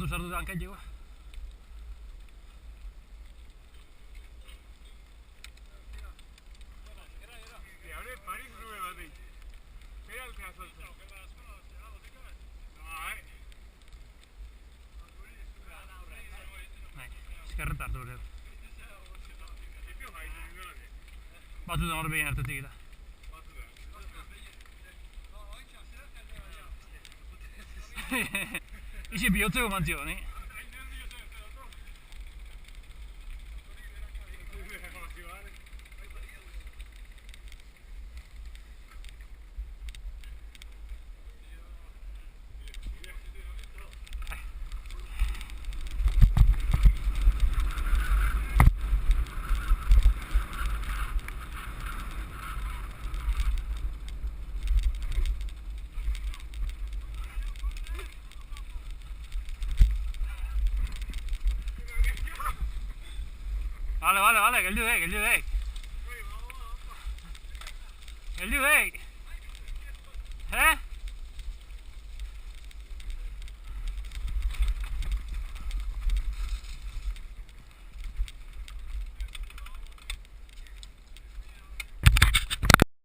tu sartu anche io. Scarrettato volevo. Battuta non bene artatita. Dice biotto mantioni. Vale, che lui è. Che lui è.